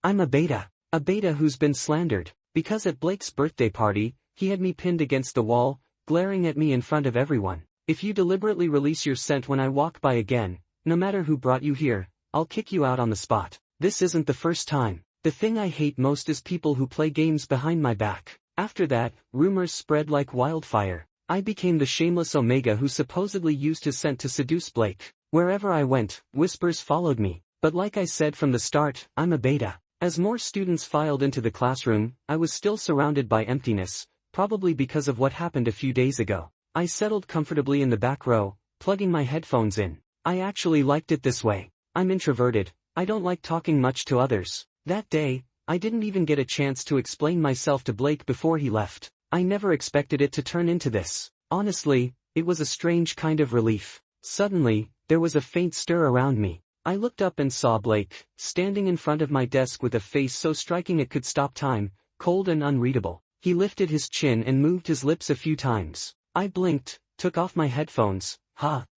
I'm a beta. A beta who's been slandered. Because at Blake's birthday party, he had me pinned against the wall, glaring at me in front of everyone. If you deliberately release your scent when I walk by again, no matter who brought you here, I'll kick you out on the spot. This isn't the first time. The thing I hate most is people who play games behind my back. After that, rumors spread like wildfire. I became the shameless Omega who supposedly used his scent to seduce Blake. Wherever I went, whispers followed me. But like I said from the start, I'm a beta. As more students filed into the classroom, I was still surrounded by emptiness, probably because of what happened a few days ago. I settled comfortably in the back row, plugging my headphones in. I actually liked it this way. I'm introverted. I don't like talking much to others. That day, I didn't even get a chance to explain myself to Blake before he left. I never expected it to turn into this. Honestly, it was a strange kind of relief. Suddenly, there was a faint stir around me. I looked up and saw Blake, standing in front of my desk with a face so striking it could stop time, cold and unreadable. He lifted his chin and moved his lips a few times. I blinked, took off my headphones.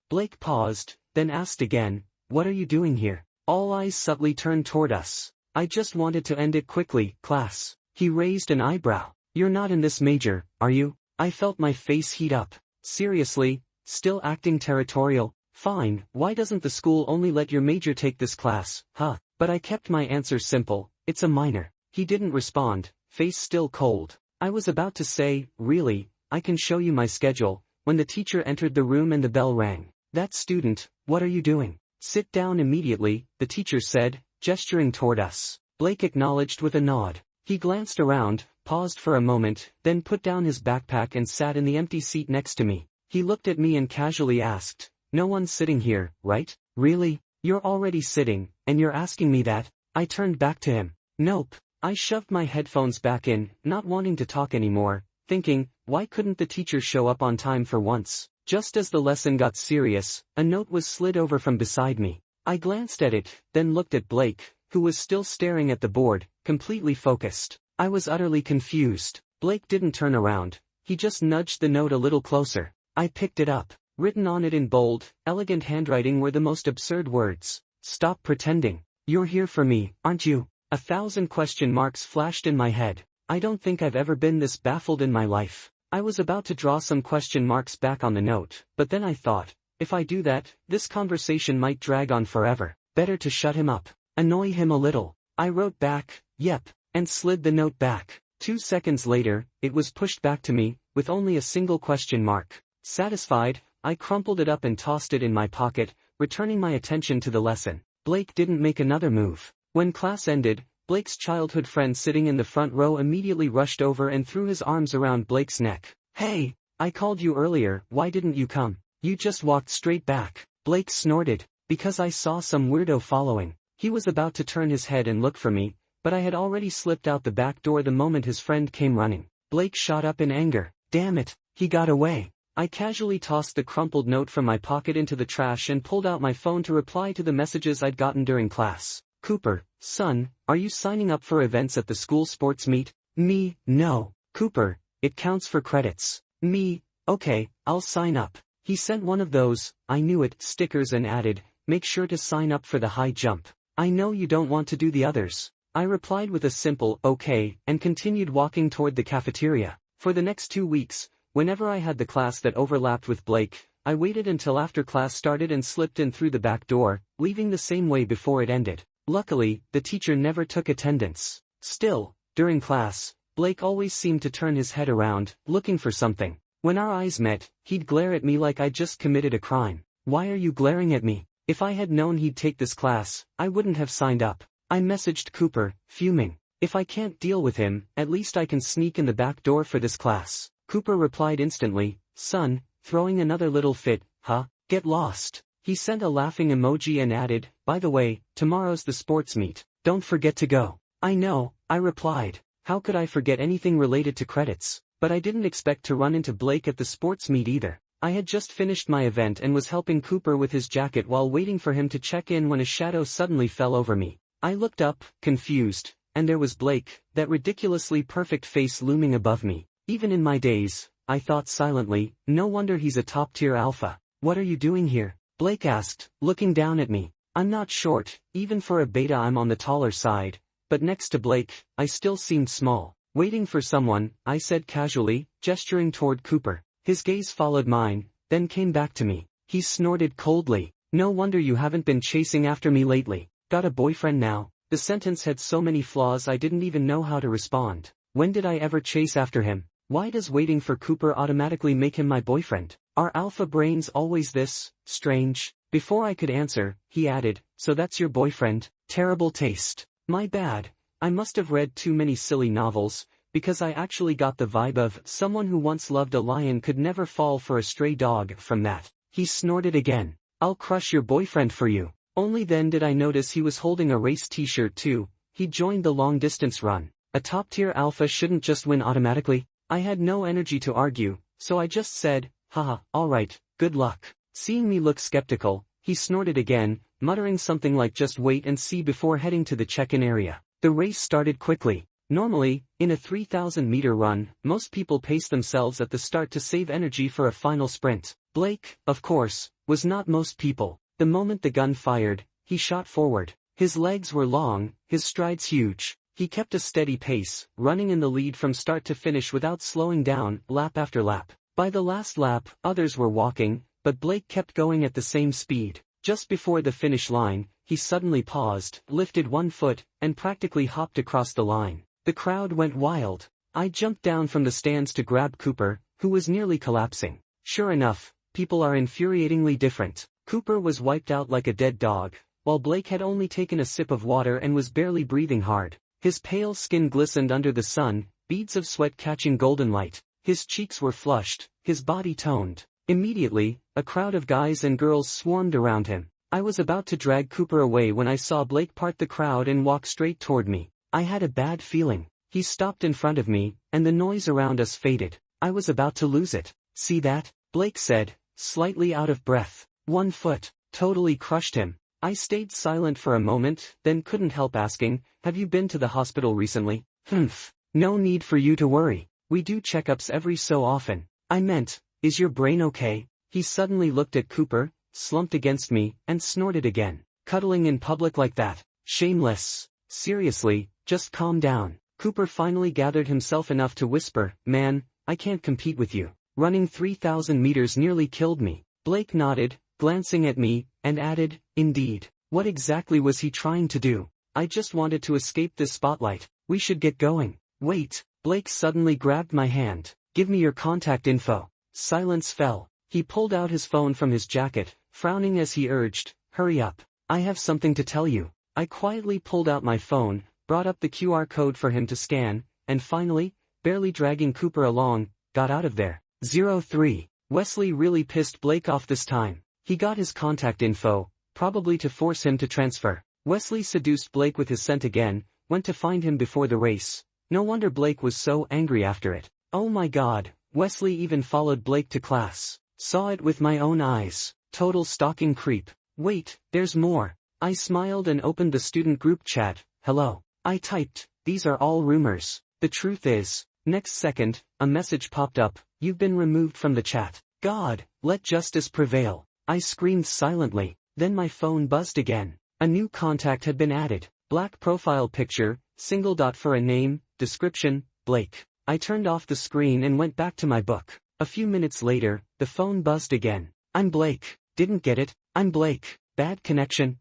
Blake paused, then asked again, "What are you doing here?" All eyes subtly turned toward us. I just wanted to end it quickly, class. He raised an eyebrow. "You're not in this major, are you?" I felt my face heat up. Seriously? Still acting territorial? Fine, why doesn't the school only let your major take this class, huh? But I kept my answer simple, it's a minor. He didn't respond, face still cold. I was about to say, really, I can show you my schedule, when the teacher entered the room and the bell rang. "That student, what are you doing?" "Sit down immediately," the teacher said, gesturing toward us. Blake acknowledged with a nod. He glanced around, paused for a moment, then put down his backpack and sat in the empty seat next to me. He looked at me and casually asked, "No one's sitting here, right?" "Really? You're already sitting, and you're asking me that?" I turned back to him. "Nope." I shoved my headphones back in, not wanting to talk anymore, thinking, why couldn't the teacher show up on time for once? Just as the lesson got serious, a note was slid over from beside me. I glanced at it, then looked at Blake, who was still staring at the board, completely focused. I was utterly confused. Blake didn't turn around, he just nudged the note a little closer. I picked it up. Written on it in bold, elegant handwriting were the most absurd words. "Stop pretending. You're here for me, aren't you?" 1,000 question marks flashed in my head. I don't think I've ever been this baffled in my life. I was about to draw some question marks back on the note, but then I thought, if I do that, this conversation might drag on forever. Better to shut him up. Annoy him a little. I wrote back, "Yep," and slid the note back. 2 seconds later, it was pushed back to me, with only a single question mark. Satisfied, I crumpled it up and tossed it in my pocket, returning my attention to the lesson. Blake didn't make another move. When class ended, Blake's childhood friend sitting in the front row immediately rushed over and threw his arms around Blake's neck. "Hey, I called you earlier, why didn't you come? You just walked straight back." Blake snorted, "Because I saw some weirdo following." He was about to turn his head and look for me, but I had already slipped out the back door the moment his friend came running. Blake shot up in anger. "Damn it, he got away." I casually tossed the crumpled note from my pocket into the trash and pulled out my phone to reply to the messages I'd gotten during class. "Cooper, son, are you signing up for events at the school sports meet?" "Me, no." "Cooper, it counts for credits." "Me, okay, I'll sign up." He sent one of those, I knew it, stickers and added, "Make sure to sign up for the high jump. I know you don't want to do the others." I replied with a simple, "Okay," and continued walking toward the cafeteria. For the next 2 weeks, whenever I had the class that overlapped with Blake, I waited until after class started and slipped in through the back door, leaving the same way before it ended. Luckily, the teacher never took attendance. Still, during class, Blake always seemed to turn his head around, looking for something. When our eyes met, he'd glare at me like I'd just committed a crime. "Why are you glaring at me?" If I had known he'd take this class, I wouldn't have signed up. I messaged Cooper, fuming. "If I can't deal with him, at least I can sneak in the back door for this class." Cooper replied instantly, "Son," throwing another little fit, "Huh? Get lost." He sent a laughing emoji and added, "By the way, tomorrow's the sports meet. Don't forget to go." "I know," I replied. How could I forget anything related to credits? But I didn't expect to run into Blake at the sports meet either. I had just finished my event and was helping Cooper with his jacket while waiting for him to check in when a shadow suddenly fell over me. I looked up, confused, and there was Blake, that ridiculously perfect face looming above me. Even in my daze, I thought silently, no wonder he's a top-tier alpha. "What are you doing here?" Blake asked, looking down at me. I'm not short, even for a beta I'm on the taller side, but next to Blake, I still seemed small. Waiting for someone, I said casually, gesturing toward Cooper. His gaze followed mine, then came back to me. He snorted coldly. No wonder you haven't been chasing after me lately. Got a boyfriend now? The sentence had so many flaws I didn't even know how to respond. When did I ever chase after him? Why does waiting for Cooper automatically make him my boyfriend? Are alpha brains always this strange? Before I could answer, he added, so that's your boyfriend? Terrible taste. My bad. I must have read too many silly novels, because I actually got the vibe of someone who once loved a lion could never fall for a stray dog from that. He snorted again. I'll crush your boyfriend for you. Only then did I notice he was holding a race t-shirt too. He joined the long-distance run. A top-tier alpha shouldn't just win automatically. I had no energy to argue, so I just said, haha, alright, good luck. Seeing me look skeptical, he snorted again, muttering something like just wait and see before heading to the check-in area. The race started quickly. Normally, in a 3,000-meter run, most people pace themselves at the start to save energy for a final sprint. Blake, of course, was not most people. The moment the gun fired, he shot forward. His legs were long, his strides huge. He kept a steady pace, running in the lead from start to finish without slowing down, lap after lap. By the last lap, others were walking, but Blake kept going at the same speed. Just before the finish line, he suddenly paused, lifted one foot, and practically hopped across the line. The crowd went wild. I jumped down from the stands to grab Cooper, who was nearly collapsing. Sure enough, people are infuriatingly different. Cooper was wiped out like a dead dog, while Blake had only taken a sip of water and was barely breathing hard. His pale skin glistened under the sun, beads of sweat catching golden light. His cheeks were flushed, his body toned. Immediately, a crowd of guys and girls swarmed around him. I was about to drag Cooper away when I saw Blake part the crowd and walk straight toward me. I had a bad feeling. He stopped in front of me, and the noise around us faded. I was about to lose it. See that? Blake said, slightly out of breath. 1 foot. Totally crushed him. I stayed silent for a moment, then couldn't help asking, have you been to the hospital recently? Humph. No need for you to worry. We do checkups every so often. I meant, is your brain okay? He suddenly looked at Cooper, slumped against me, and snorted again. Cuddling in public like that. Shameless. Seriously, just calm down. Cooper finally gathered himself enough to whisper, man, I can't compete with you. Running 3,000 meters nearly killed me. Blake nodded, glancing at me, and added, indeed. What exactly was he trying to do? I just wanted to escape this spotlight. We should get going. Wait. Blake suddenly grabbed my hand. Give me your contact info. Silence fell. He pulled out his phone from his jacket, frowning as he urged, hurry up. I have something to tell you. I quietly pulled out my phone, brought up the QR code for him to scan, and finally, barely dragging Cooper along, got out of there. 03. Wesley really pissed Blake off this time. He got his contact info, probably to force him to transfer. Wesley seduced Blake with his scent again, went to find him before the race. No wonder Blake was so angry after it. Oh my god, Wesley even followed Blake to class. Saw it with my own eyes. Total stalking creep. Wait, there's more. I smiled and opened the student group chat. Hello. I typed, these are all rumors. The truth is. Next second, a message popped up, you've been removed from the chat. God, let justice prevail. I screamed silently. Then my phone buzzed again. A new contact had been added. Black profile picture, single dot for a name, description, Blake. I turned off the screen and went back to my book. A few minutes later, the phone buzzed again. I'm Blake. Didn't get it? I'm Blake. Bad connection.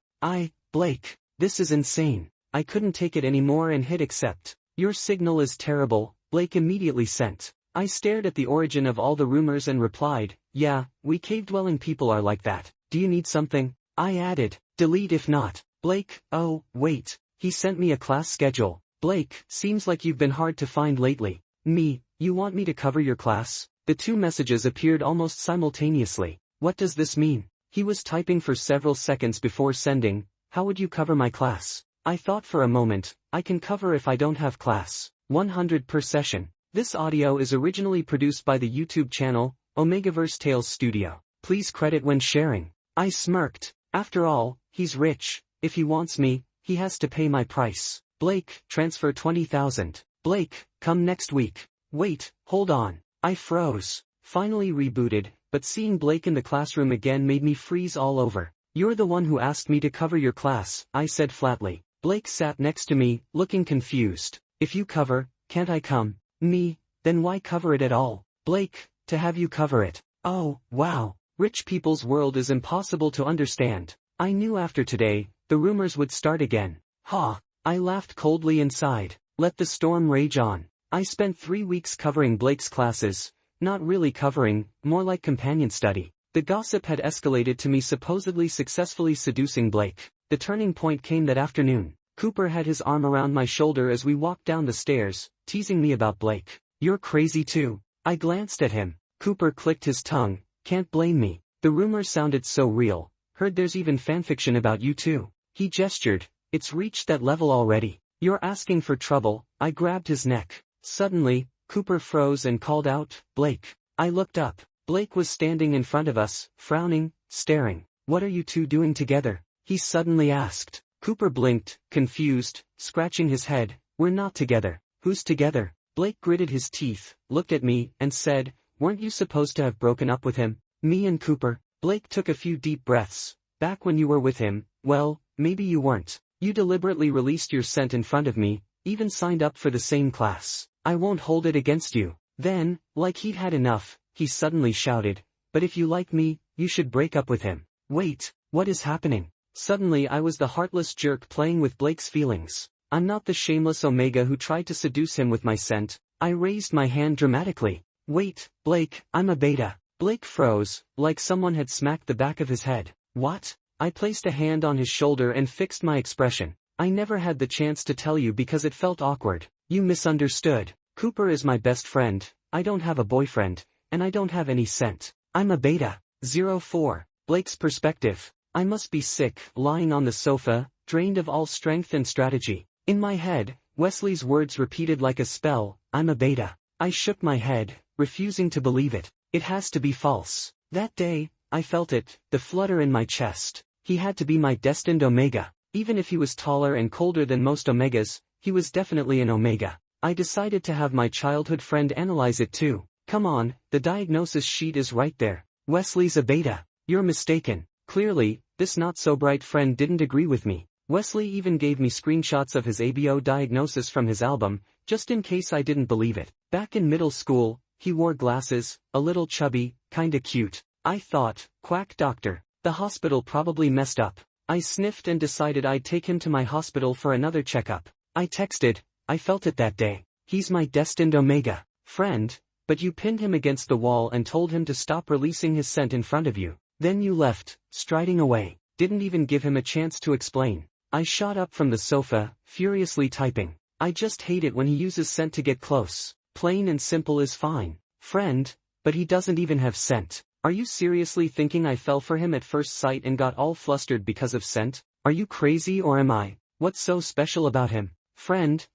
Blake. This is insane. I couldn't take it anymore and hit accept. Your signal is terrible, Blake immediately sent. I stared at the origin of all the rumors and replied, yeah, we cave-dwelling people are like that. Do you need something? I added, delete if not. Blake, oh, wait. He sent me a class schedule. Blake, seems like you've been hard to find lately. Me, you want me to cover your class? The two messages appeared almost simultaneously. What does this mean? He was typing for several seconds before sending, how would you cover my class? I thought for a moment, I can cover if I don't have class. 100 per session. This audio is originally produced by the YouTube channel, Omegaverse Tales Studio. Please credit when sharing. I smirked. After all, he's rich. If he wants me, he has to pay my price. Blake, transfer 20,000. Blake, come next week. Wait, hold on. I froze. Finally rebooted, but seeing Blake in the classroom again made me freeze all over. You're the one who asked me to cover your class, I said flatly. Blake sat next to me, looking confused. If you cover, can't I come? Me, then why cover it at all? Blake, to have you cover it. Oh, wow. Rich people's world is impossible to understand. I knew after today, the rumors would start again. Ha! I laughed coldly inside. Let the storm rage on. I spent 3 weeks covering Blake's classes, not really covering, more like companion study. The gossip had escalated to me supposedly successfully seducing Blake. The turning point came that afternoon. Cooper had his arm around my shoulder as we walked down the stairs, teasing me about Blake. You're crazy too. I glanced at him. Cooper clicked his tongue. Can't blame me. The rumors sounded so real. Heard there's even fanfiction about you too. He gestured. It's reached that level already. You're asking for trouble. I grabbed his neck. Suddenly, Cooper froze and called out, Blake. I looked up. Blake was standing in front of us, frowning, staring. What are you two doing together? He suddenly asked. Cooper blinked, confused, scratching his head. We're not together. Who's together? Blake gritted his teeth, looked at me, and said, weren't you supposed to have broken up with him? Me and Cooper? Blake took a few deep breaths. Back when you were with him, well, maybe you weren't. You deliberately released your scent in front of me, even signed up for the same class. I won't hold it against you. Then, like he'd had enough, he suddenly shouted, but if you like me, you should break up with him. Wait, what is happening? Suddenly I was the heartless jerk playing with Blake's feelings. I'm not the shameless Omega who tried to seduce him with my scent. I raised my hand dramatically. Wait, Blake, I'm a beta. Blake froze, like someone had smacked the back of his head. What? I placed a hand on his shoulder and fixed my expression. I never had the chance to tell you because it felt awkward. You misunderstood. Cooper is my best friend, I don't have a boyfriend, and I don't have any scent. I'm a beta. 04. Blake's perspective. I must be sick, lying on the sofa, drained of all strength and strategy. In my head, Wesley's words repeated like a spell, I'm a beta. I shook my head, refusing to believe it. It has to be false. That day, I felt it, the flutter in my chest. He had to be my destined Omega. Even if he was taller and colder than most Omegas, he was definitely an Omega. I decided to have my childhood friend analyze it too. Come on, the diagnosis sheet is right there. Wesley's a beta. You're mistaken. Clearly, this not-so-bright friend didn't agree with me. Wesley even gave me screenshots of his ABO diagnosis from his album, just in case I didn't believe it. Back in middle school, he wore glasses, a little chubby, kinda cute. I thought, quack doctor. The hospital probably messed up. I sniffed and decided I'd take him to my hospital for another checkup. I texted, I felt it that day. He's my destined Omega friend, but you pinned him against the wall and told him to stop releasing his scent in front of you. Then you left, striding away. Didn't even give him a chance to explain. I shot up from the sofa, furiously typing. I just hate it when he uses scent to get close. Plain and simple is fine. Friend, but he doesn't even have scent. Are you seriously thinking I fell for him at first sight and got all flustered because of scent? Are you crazy or am I? What's so special about him? Friend,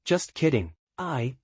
just kidding.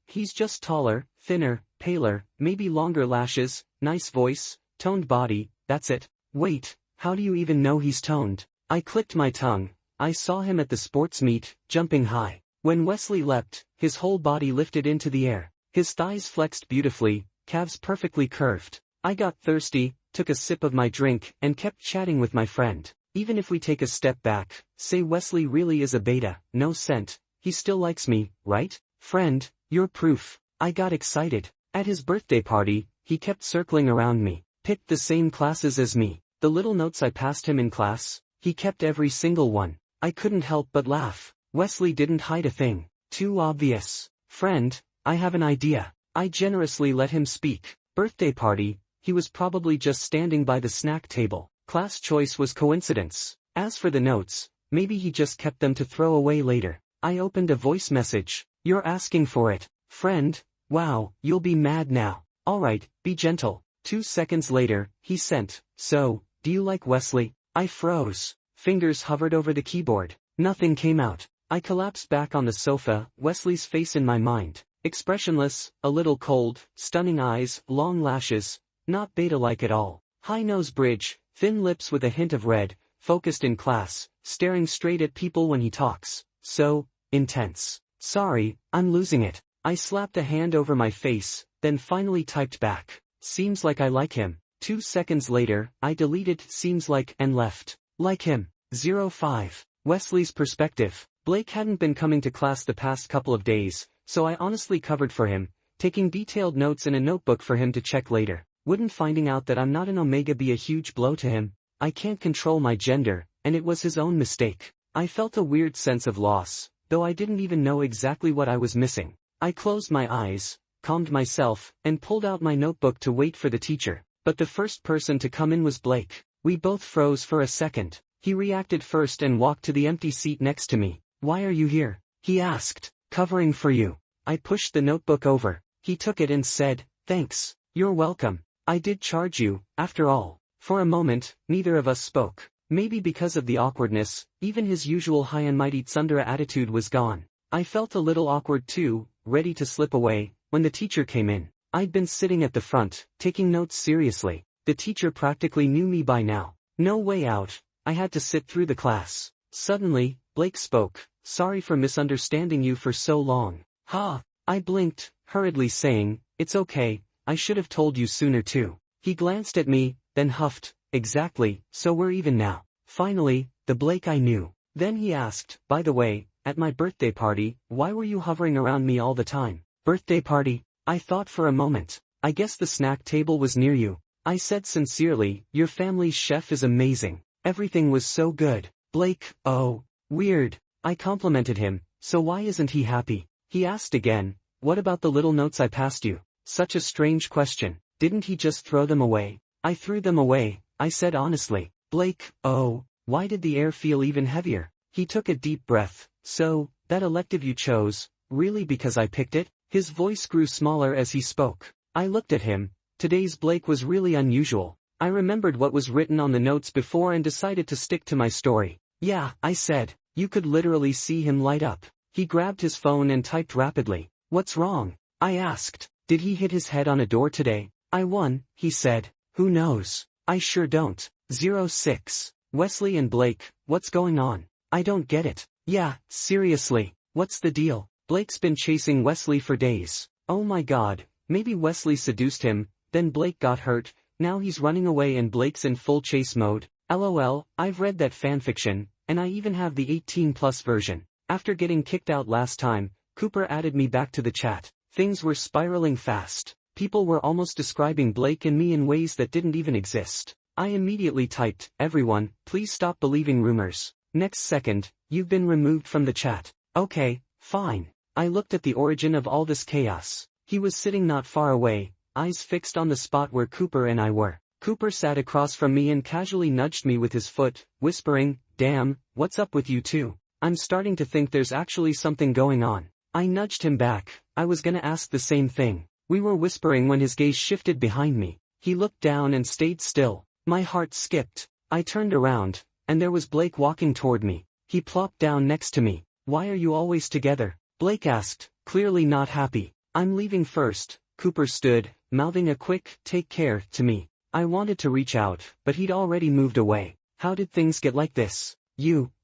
He's just taller, thinner, paler, maybe longer lashes, nice voice, toned body, that's it. Wait, how do you even know he's toned? I clicked my tongue. I saw him at the sports meet, jumping high. When Wesley leapt, his whole body lifted into the air. His thighs flexed beautifully, calves perfectly curved. I got thirsty, took a sip of my drink, and kept chatting with my friend. Even if we take a step back, say Wesley really is a beta, no scent, he still likes me, right? Friend, you're proof. I got excited. At his birthday party, he kept circling around me, picked the same classes as me. The little notes I passed him in class, he kept every single one. I couldn't help but laugh. Wesley didn't hide a thing. Too obvious. Friend, I have an idea. I generously let him speak. Birthday party. He was probably just standing by the snack table. Class choice was coincidence. As for the notes, maybe he just kept them to throw away later. I opened a voice message. You're asking for it. Friend, wow, you'll be mad now. Alright, be gentle. 2 seconds later, he sent, so, do you like Wesley? I froze. Fingers hovered over the keyboard. Nothing came out. I collapsed back on the sofa, Wesley's face in my mind. Expressionless, a little cold, stunning eyes, long lashes. Not beta-like at all. High nose bridge, thin lips with a hint of red, focused in class, staring straight at people when he talks. So, intense. Sorry, I'm losing it. I slapped a hand over my face, then finally typed back. Seems like I like him. 2 seconds later, I deleted seems like and left. Like him. 05. Wesley's perspective. Blake hadn't been coming to class the past couple of days, so I honestly covered for him, taking detailed notes in a notebook for him to check later. Wouldn't finding out that I'm not an Omega be a huge blow to him? I can't control my gender, and it was his own mistake. I felt a weird sense of loss, though I didn't even know exactly what I was missing. I closed my eyes, calmed myself, and pulled out my notebook to wait for the teacher. But the first person to come in was Blake. We both froze for a second. He reacted first and walked to the empty seat next to me. "Why are you here?" he asked. "Covering for you." I pushed the notebook over. He took it and said, "Thanks. You're welcome. I did charge you, after all." For a moment, neither of us spoke. Maybe because of the awkwardness, even his usual high and mighty tsundere attitude was gone. I felt a little awkward too, ready to slip away, when the teacher came in. I'd been sitting at the front, taking notes seriously. The teacher practically knew me by now. No way out. I had to sit through the class. Suddenly, Blake spoke. "Sorry for misunderstanding you for so long." "Ha!" I blinked, hurriedly saying, "It's okay, I should have told you sooner too." He glanced at me, then huffed, "Exactly, so we're even now." Finally, the Blake I knew. Then he asked, "By the way, at my birthday party, why were you hovering around me all the time?" "Birthday party?" I thought for a moment. "I guess the snack table was near you." I said sincerely, "Your family's chef is amazing. Everything was so good." Blake, "Oh, weird." I complimented him. "So why isn't he happy?" He asked again, "What about the little notes I passed you?" Such a strange question. Didn't he just throw them away? "I threw them away," I said honestly. Blake, "Oh." Why did the air feel even heavier? He took a deep breath. "So, that elective you chose, really because I picked it?" His voice grew smaller as he spoke. I looked at him. Today's Blake was really unusual. I remembered what was written on the notes before and decided to stick to my story. "Yeah," I said. You could literally see him light up. He grabbed his phone and typed rapidly. "What's wrong?" I asked. "Did he hit his head on a door today?" "I won," he said. "Who knows?" "I sure don't." 06. Wesley and Blake, what's going on? I don't get it. "Yeah, seriously, what's the deal?" Blake's been chasing Wesley for days. Oh my god, maybe Wesley seduced him, then Blake got hurt, now he's running away and Blake's in full chase mode. LOL, I've read that fanfiction, and I even have the 18+ version. After getting kicked out last time, Cooper added me back to the chat. Things were spiraling fast. People were almost describing Blake and me in ways that didn't even exist. I immediately typed, "Everyone, please stop believing rumors." Next second, "You've been removed from the chat." Okay, fine. I looked at the origin of all this chaos. He was sitting not far away, eyes fixed on the spot where Cooper and I were. Cooper sat across from me and casually nudged me with his foot, whispering, "Damn, what's up with you two? I'm starting to think there's actually something going on." I nudged him back. I was gonna ask the same thing. We were whispering when his gaze shifted behind me. He looked down and stayed still. My heart skipped. I turned around, and there was Blake walking toward me. He plopped down next to me. "Why are you always together?" Blake asked, clearly not happy. "I'm leaving first." Cooper stood, mouthing a quick, "Take care," to me. I wanted to reach out, but he'd already moved away. "How did things get like this?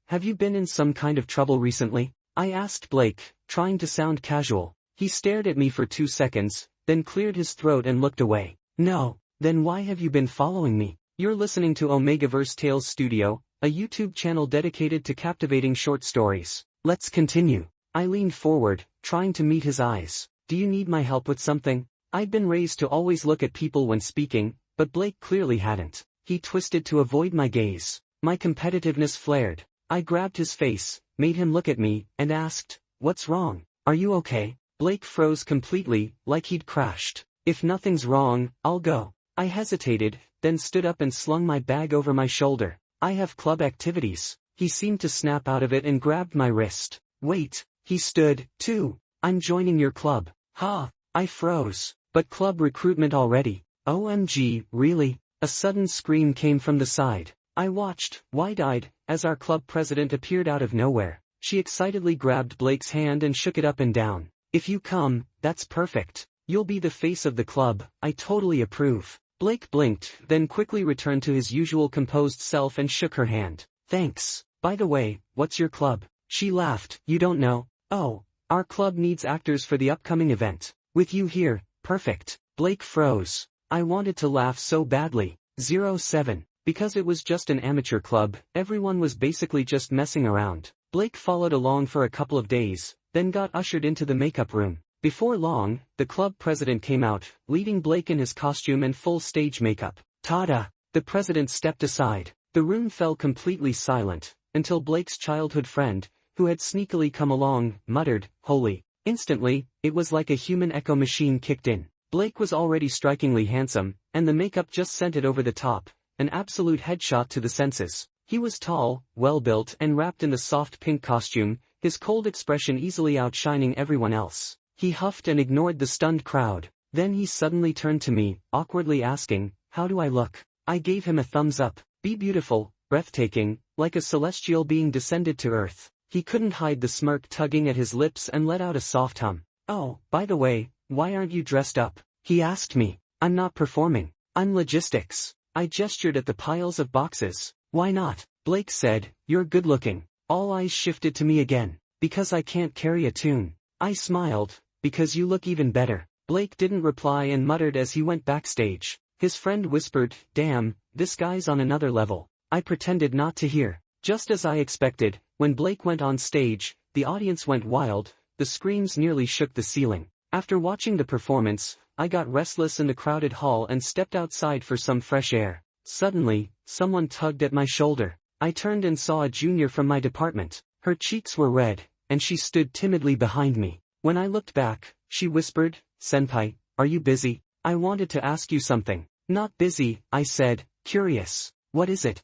Have you been in some kind of trouble recently?" I asked Blake, trying to sound casual. He stared at me for 2 seconds, then cleared his throat and looked away. "No." "Then why have you been following me?" You're listening to Omegaverse Tales Studio, a YouTube channel dedicated to captivating short stories. Let's continue. I leaned forward, trying to meet his eyes. "Do you need my help with something?" I'd been raised to always look at people when speaking, but Blake clearly hadn't. He twisted to avoid my gaze. My competitiveness flared. I grabbed his face, made him look at me, and asked, "What's wrong? Are you okay?" Blake froze completely, like he'd crashed. "If nothing's wrong, I'll go." I hesitated, then stood up and slung my bag over my shoulder. "I have club activities." He seemed to snap out of it and grabbed my wrist. "Wait." He stood, too. "I'm joining your club." "Ha!" I froze. "But club recruitment already?" "OMG, really?" A sudden scream came from the side. I watched, wide-eyed, as our club president appeared out of nowhere. She excitedly grabbed Blake's hand and shook it up and down. "If you come, that's perfect. You'll be the face of the club. I totally approve." Blake blinked, then quickly returned to his usual composed self and shook her hand. "Thanks. By the way, what's your club?" She laughed. "You don't know?" "Oh, our club needs actors for the upcoming event. With you here, perfect." Blake froze. I wanted to laugh so badly. 07. Because it was just an amateur club, everyone was basically just messing around. Blake followed along for a couple of days, then got ushered into the makeup room. Before long, the club president came out, leaving Blake in his costume and full stage makeup. Tada! The president stepped aside. The room fell completely silent, until Blake's childhood friend, who had sneakily come along, muttered, "Holy." Instantly, it was like a human echo machine kicked in. Blake was already strikingly handsome, and the makeup just sent it over the top, an absolute headshot to the senses. He was tall, well-built and wrapped in the soft pink costume, his cold expression easily outshining everyone else. He huffed and ignored the stunned crowd. Then he suddenly turned to me, awkwardly asking, "How do I look?" I gave him a thumbs up. "Be beautiful, breathtaking, like a celestial being descended to earth." He couldn't hide the smirk tugging at his lips and let out a soft hum. "Oh, by the way, why aren't you dressed up?" he asked me. "I'm not performing. I'm logistics." I gestured at the piles of boxes. "Why not?" Blake said, "You're good-looking." All eyes shifted to me again. "Because I can't carry a tune." I smiled. "Because you look even better." Blake didn't reply and muttered as he went backstage. His friend whispered, "Damn, this guy's on another level." I pretended not to hear. Just as I expected, when Blake went on stage, the audience went wild, the screams nearly shook the ceiling. After watching the performance, I got restless in the crowded hall and stepped outside for some fresh air. Suddenly, someone tugged at my shoulder. I turned and saw a junior from my department. Her cheeks were red, and she stood timidly behind me. When I looked back, she whispered, "Senpai, are you busy? I wanted to ask you something." "Not busy," I said, curious. "What is it?"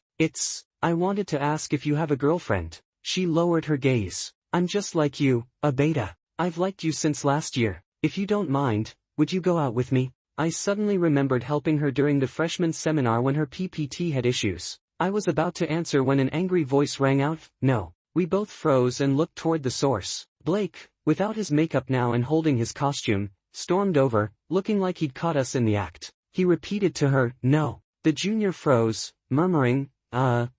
I wanted to ask if you have a girlfriend." She lowered her gaze. "I'm just like you, a beta. I've liked you since last year. If you don't mind, would you go out with me?" I suddenly remembered helping her during the freshman seminar when her PPT had issues. I was about to answer when an angry voice rang out, "No." We both froze and looked toward the source. Blake, without his makeup now and holding his costume, stormed over, looking like he'd caught us in the act. He repeated to her, "No." The junior froze, murmuring,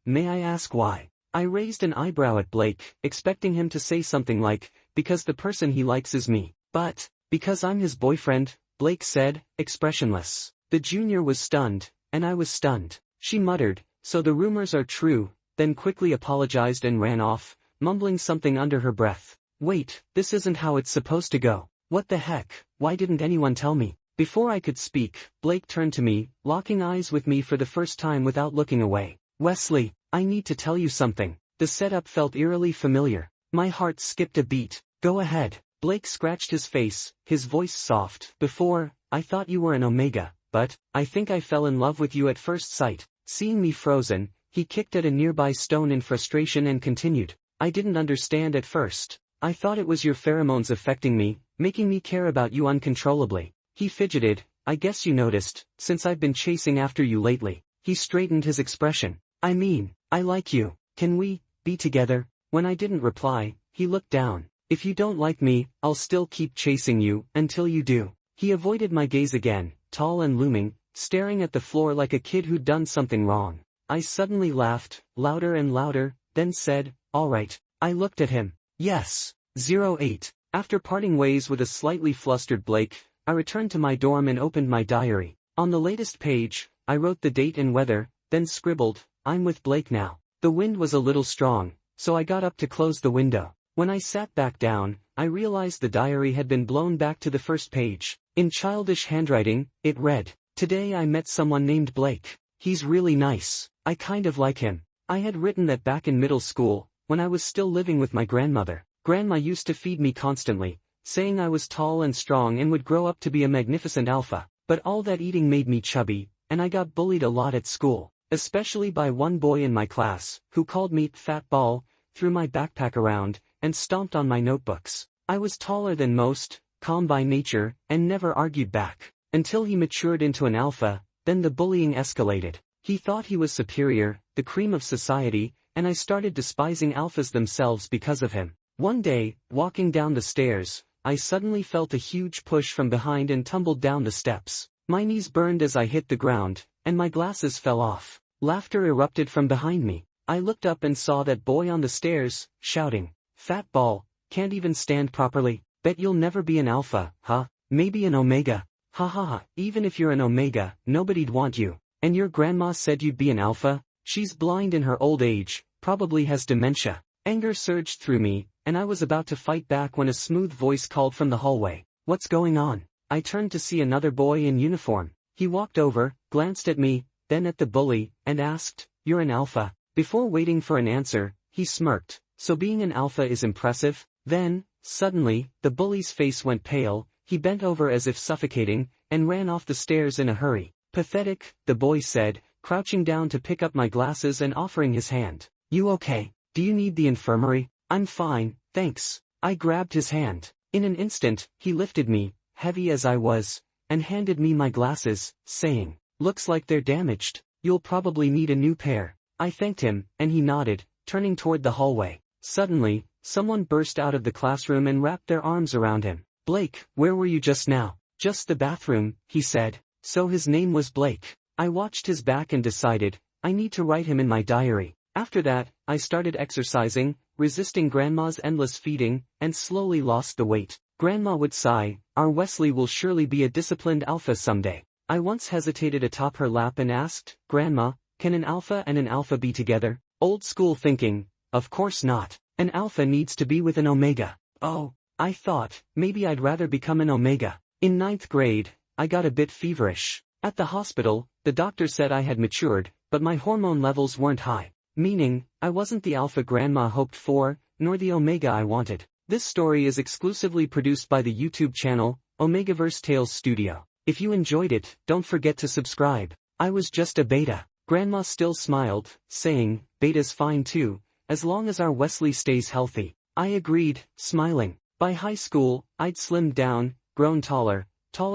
may I ask why?" I raised an eyebrow at Blake, expecting him to say something like, "Because the person he likes is me." "But, because I'm his boyfriend," Blake said, expressionless. The junior was stunned, and I was stunned. She muttered, "So the rumors are true," then quickly apologized and ran off, mumbling something under her breath. "Wait, this isn't how it's supposed to go. What the heck, why didn't anyone tell me?" Before I could speak, Blake turned to me, locking eyes with me for the first time without looking away. "Wesley, I need to tell you something." The setup felt eerily familiar. My heart skipped a beat. "Go ahead." Blake scratched his face, his voice soft. "Before, I thought you were an Omega, but I think I fell in love with you at first sight." Seeing me frozen, he kicked at a nearby stone in frustration and continued, "I didn't understand at first. I thought it was your pheromones affecting me, making me care about you uncontrollably." He fidgeted. "I guess you noticed, since I've been chasing after you lately." He straightened his expression. "I mean, I like you. Can we be together?" When I didn't reply, he looked down. "If you don't like me, I'll still keep chasing you, until you do." He avoided my gaze again, tall and looming, staring at the floor like a kid who'd done something wrong. I suddenly laughed, louder and louder, then said, "All right." I looked at him. "Yes. 08. After parting ways with a slightly flustered Blake, I returned to my dorm and opened my diary. On the latest page, I wrote the date and weather, then scribbled, "I'm with Blake now." The wind was a little strong, so I got up to close the window. When I sat back down, I realized the diary had been blown back to the first page. In childish handwriting, it read, "Today I met someone named Blake. He's really nice. I kind of like him." I had written that back in middle school, when I was still living with my grandmother. Grandma used to feed me constantly, saying I was tall and strong and would grow up to be a magnificent alpha. But all that eating made me chubby, and I got bullied a lot at school, especially by one boy in my class, who called me fat ball, threw my backpack around, and stomped on my notebooks. I was taller than most, calm by nature, and never argued back. Until he matured into an alpha, then the bullying escalated. He thought he was superior, the cream of society, and I started despising alphas themselves because of him. One day, walking down the stairs, I suddenly felt a huge push from behind and tumbled down the steps. My knees burned as I hit the ground, and my glasses fell off. Laughter erupted from behind me. I looked up and saw that boy on the stairs, shouting, "Fat ball, can't even stand properly. Bet you'll never be an alpha, huh? Maybe an omega. Ha ha ha, even if you're an omega, nobody'd want you. And your grandma said you'd be an alpha? She's blind in her old age, probably has dementia." Anger surged through me, and I was about to fight back when a smooth voice called from the hallway. "What's going on?" I turned to see another boy in uniform. He walked over, glanced at me, then at the bully, and asked, "You're an alpha?" Before waiting for an answer, he smirked. "So being an alpha is impressive?" Then, suddenly, the bully's face went pale, he bent over as if suffocating, and ran off the stairs in a hurry. "Pathetic," the boy said, crouching down to pick up my glasses and offering his hand. "You okay? Do you need the infirmary?" "I'm fine, thanks." I grabbed his hand. In an instant, he lifted me, heavy as I was, and handed me my glasses, saying, "Looks like they're damaged. You'll probably need a new pair." I thanked him, and he nodded, turning toward the hallway. Suddenly, someone burst out of the classroom and wrapped their arms around him. "Blake, where were you just now?" "Just the bathroom," he said. So his name was Blake. I watched his back and decided, I need to write him in my diary. After that, I started exercising, resisting Grandma's endless feeding, and slowly lost the weight. Grandma would sigh, "Our Wesley will surely be a disciplined alpha someday." I once hesitated atop her lap and asked, "Grandma, can an alpha and an alpha be together?" Old school thinking, of course not. An alpha needs to be with an omega. Oh, I thought, maybe I'd rather become an omega. In 9th grade, I got a bit feverish. At the hospital, the doctor said I had matured, but my hormone levels weren't high. Meaning, I wasn't the alpha Grandma hoped for, nor the omega I wanted. This story is exclusively produced by the YouTube channel, Omegaverse Tales Studio. If you enjoyed it, don't forget to subscribe. I was just a beta. Grandma still smiled, saying, "Beta's fine too, as long as our Wesley stays healthy." I agreed, smiling. By high school, I'd slimmed down, grown taller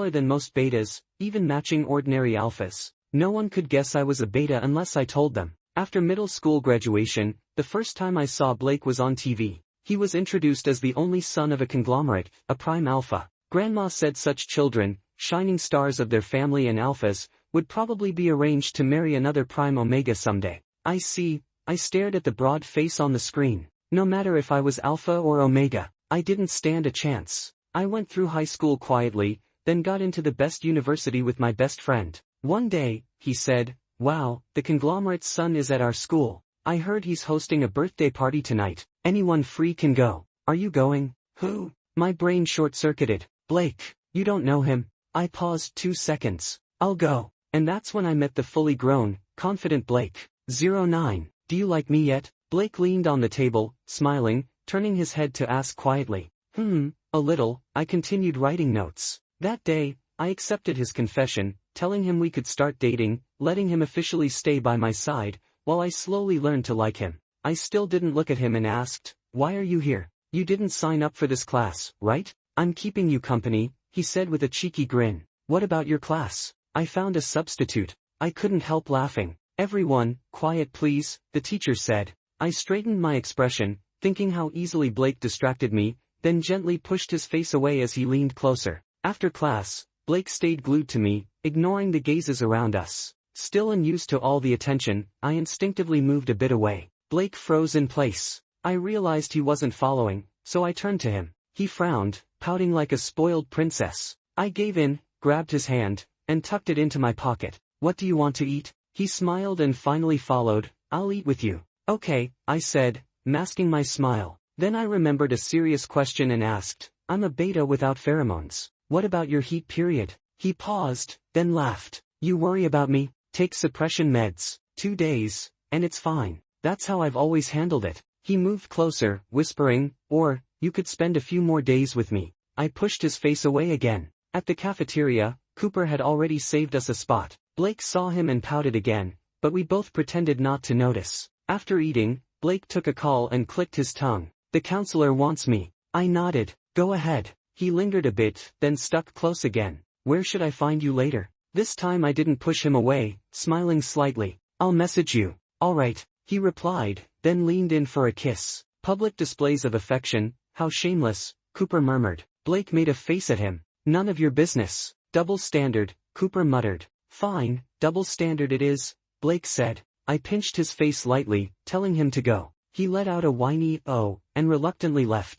than most betas, even matching ordinary alphas. No one could guess I was a beta unless I told them. After middle school graduation, the first time I saw Blake was on TV. He was introduced as the only son of a conglomerate, a prime alpha. Grandma said such children, shining stars of their family and alphas, would probably be arranged to marry another prime omega someday. I stared at the broad face on the screen. No matter if I was alpha or omega, I didn't stand a chance. I went through high school quietly, then got into the best university with my best friend. One day, he said, "Wow, the conglomerate's son is at our school. I heard he's hosting a birthday party tonight. Anyone free can go. Are you going?" "Who?" My brain short-circuited. "Blake, you don't know him." I paused 2 seconds. "I'll go." And that's when I met the fully grown, confident Blake. 09. "Do you like me yet?" Blake leaned on the table, smiling, turning his head to ask quietly. A little." I continued writing notes. That day, I accepted his confession, telling him we could start dating, letting him officially stay by my side, while I slowly learned to like him. I still didn't look at him and asked, "Why are you here? You didn't sign up for this class, right?" "I'm keeping you company," he said with a cheeky grin. "What about your class?" "I found a substitute." I couldn't help laughing. "Everyone, quiet please," the teacher said. I straightened my expression, thinking how easily Blake distracted me, then gently pushed his face away as he leaned closer. After class, Blake stayed glued to me, ignoring the gazes around us. Still unused to all the attention, I instinctively moved a bit away. Blake froze in place. I realized he wasn't following, so I turned to him. He frowned, pouting like a spoiled princess. I gave in, grabbed his hand, and tucked it into my pocket. "What do you want to eat?" He smiled and finally followed. "I'll eat with you." "Okay," I said, masking my smile. Then I remembered a serious question and asked, "I'm a beta without pheromones. What about your heat period?" He paused, then laughed. "You worry about me? Take suppression meds. 2 days, and it's fine. That's how I've always handled it." He moved closer, whispering, "Or, you could spend a few more days with me." I pushed his face away again. At the cafeteria, Cooper had already saved us a spot. Blake saw him and pouted again, but we both pretended not to notice. After eating, Blake took a call and clicked his tongue. "The counselor wants me." I nodded. "Go ahead." He lingered a bit, then stuck close again. "Where should I find you later?" This time I didn't push him away, smiling slightly. "I'll message you." "All right," he replied, then leaned in for a kiss. "Public displays of affection, how shameless," Cooper murmured. Blake made a face at him. "None of your business." "Double standard," Cooper muttered. "Fine, double standard it is," Blake said. I pinched his face lightly, telling him to go. He let out a whiny "oh," and reluctantly left.